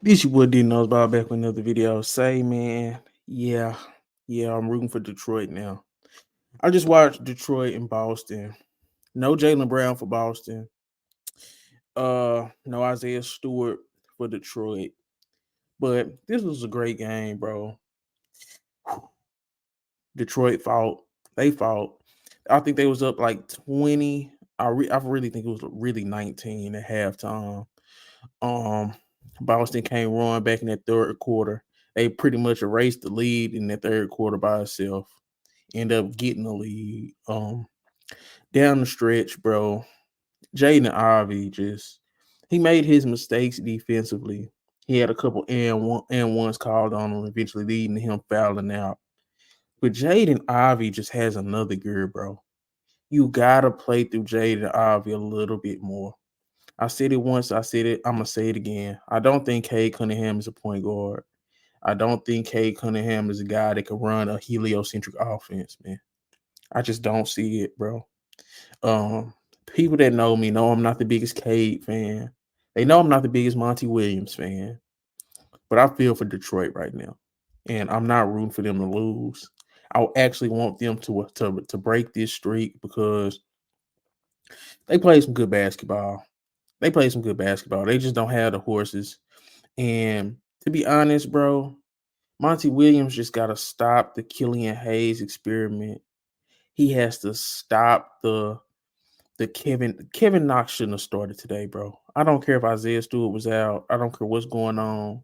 This your boy didn't know about back with another video. Say man, yeah, I'm rooting for Detroit now. I just watched Detroit and Boston. No Jalen Brown for Boston. No Isaiah Stewart for Detroit. But this was a great game, bro. Detroit fought. They fought. I think they was up like 20. I really think it was really 19 at halftime. Um, Boston came run back in that third quarter. They pretty much erased the lead in that third quarter by itself. End up getting the lead. Down the stretch, bro. Jaden Ivey just he made his mistakes defensively. He had a couple and ones called on him, eventually leading to him fouling out. But Jaden Ivey just has another gear, bro. You gotta play through Jaden Ivey a little bit more. I said it once, I said it, I'm gonna say it again. I don't think Cade Cunningham is a point guard. I don't think Cade Cunningham is a guy that can run a heliocentric offense, man. I just don't see it, bro. Um, People that know me know I'm not the biggest Cade fan. They know I'm not the biggest Monty Williams fan, but I feel for Detroit right now, and I'm not rooting for them to lose. I actually want them to break this streak because they play some good basketball. They play some good basketball. They just don't have the horses. And to be honest, bro, Monty Williams just got to stop the Killian Hayes experiment. He has to stop the Kevin Knox shouldn't have started today, bro. I don't care if Isaiah Stewart was out. I don't care what's going on.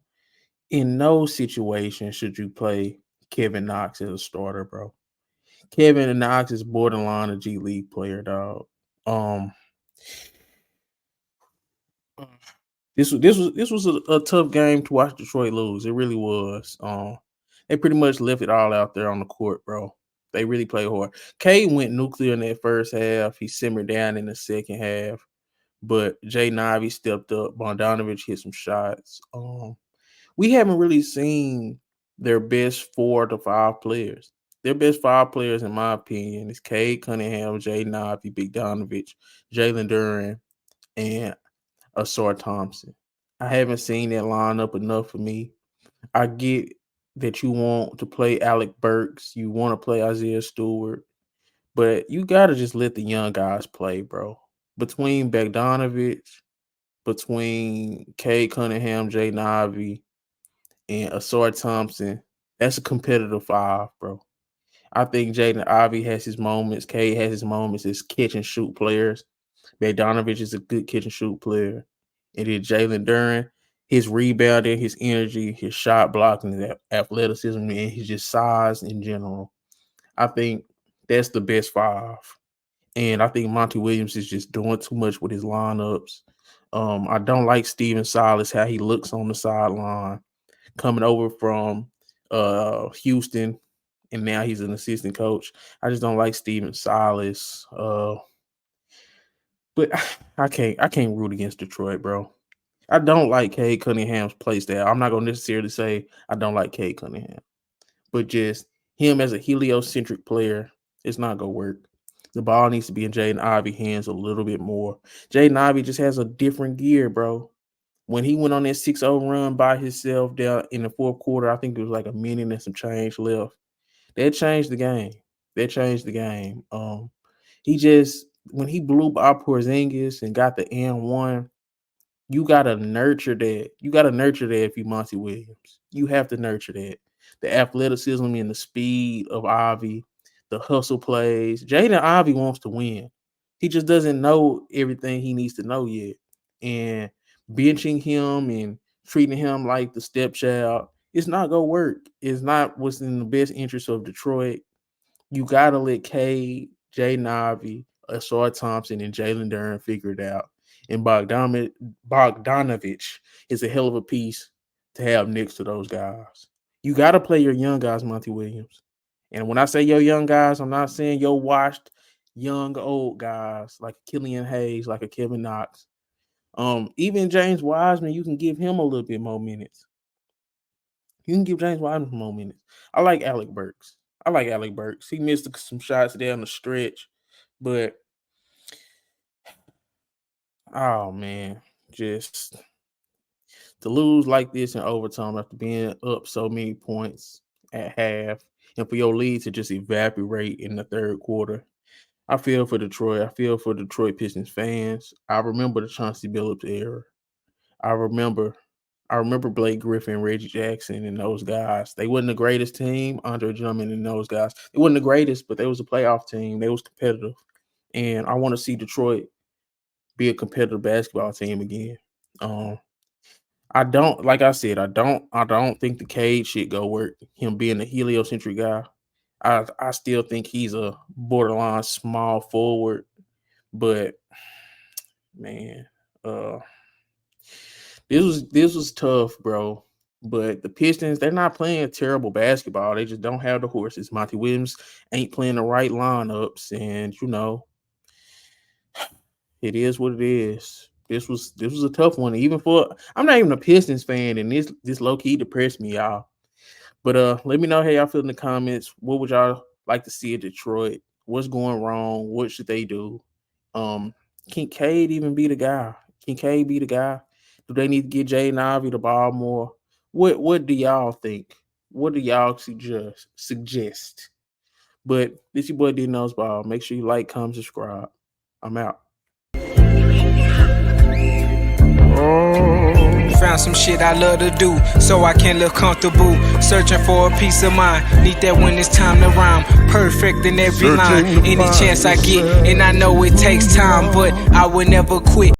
In no situation should you play Kevin Knox as a starter, bro. Kevin Knox is borderline a G League player, dog. Um, this was a tough game to watch Detroit lose. It really was. They pretty much left it all out there on the court, bro. They really played hard. K went nuclear in that first half. He simmered down in the second half, but Jay Ivey stepped up. Bogdanovich hit some shots. We haven't really seen their best 4 to 5 players. Their best 5 players, in my opinion, is Cade Cunningham, Jay Ivey, Bogdanovich, Jalen Duran, and Asar Thompson. I haven't seen that lineup enough for me. I get that you want to play Alec Burks, you want to play Isaiah Stewart, but you gotta just let the young guys play, bro. Between Bogdanovich, between Cade Cunningham, Jay Ivey, and Asar Thompson, that's a competitive 5, bro. I think Jaden Ivey has his moments. Cade has his moments as catch and shoot players. Bogdanovich is a good catch and shoot player. And then Jalen Duran, his rebounding, his energy, his shot blocking, his athleticism, and his just size in general. I think that's the best 5. And I think Monty Williams is just doing too much with his lineups. I don't like Steven Silas, how he looks on the sideline, coming over from Houston, and now he's an assistant coach. I just don't like Steven Silas. But I can't root against Detroit, bro. I don't like Cade Cunningham's play style. I'm not gonna necessarily say I don't like Cade Cunningham, but just him as a heliocentric player, it's not gonna work. The ball needs to be in Jaden Ivey hands a little bit more. Jaden Ivey just has a different gear, bro. When he went on that 6-0 run by himself down in the fourth quarter, I think it was like a minute and some change left. That changed the game. That changed the game. He just when he blew by Porzingis and got the N1, you gotta nurture that. You gotta nurture that if you Monty Williams. You have to nurture that. The athleticism and the speed of Ivy, the hustle plays. Jaden Ivy wants to win. He just doesn't know everything he needs to know yet. And benching him and treating him like the stepchild, it's not gonna work. It's not what's in the best interest of Detroit. You gotta let Cade, Jaden Ivey, Asar Thompson, and Jalen Duran figure it out. And Bogdanovich is a hell of a piece to have next to those guys. You got to play your young guys, Monty Williams. And when I say your young guys, I'm not saying your washed young old guys like Killian Hayes, like a Kevin Knox. Even James Wiseman, you can give him a little bit more minutes. You can give James Wiseman more minutes. I like Alec Burks. I like Alec Burks. He missed some shots there on the stretch, but oh man, just To lose like this in overtime after being up so many points at half, and for your lead to just evaporate in the third quarter. I feel for Detroit. I feel for Detroit Pistons fans. I remember the Chauncey Billups era. I remember I remember Blake Griffin, Reggie Jackson, and those guys. They wasn't the greatest team, Andre Drummond and those guys. They wasn't the greatest, but they was a playoff team. They was competitive. And I want to see Detroit be a competitive basketball team again. Um, I don't, like I said, I don't think the Cade shit go work. Him being a heliocentric guy. I still think he's a borderline small forward, but man, uh this was tough, bro. But the Pistons, they're not playing terrible basketball. They just don't have the horses. Monty Williams ain't playing the right lineups, and it is what it is. This was a tough one. Even for I'm not even a Pistons fan, and this low key depressed me, y'all. But let me know how y'all feel in the comments. What would y'all like to see at Detroit? What's going wrong? What should they do? Um, can Cade even be the guy? Can Cade be the guy? Do they need to get Jaden Ivey the ball more? What do y'all think? What do y'all suggest? But this your boy D Knows Ball. Make sure you like, comment, subscribe. I'm out. Found some shit I love to do, so I can live comfortable. Searching for a peace of mind, need that when it's time to rhyme. Perfect in every line, any chance I get, and I know it takes time, but I will never quit.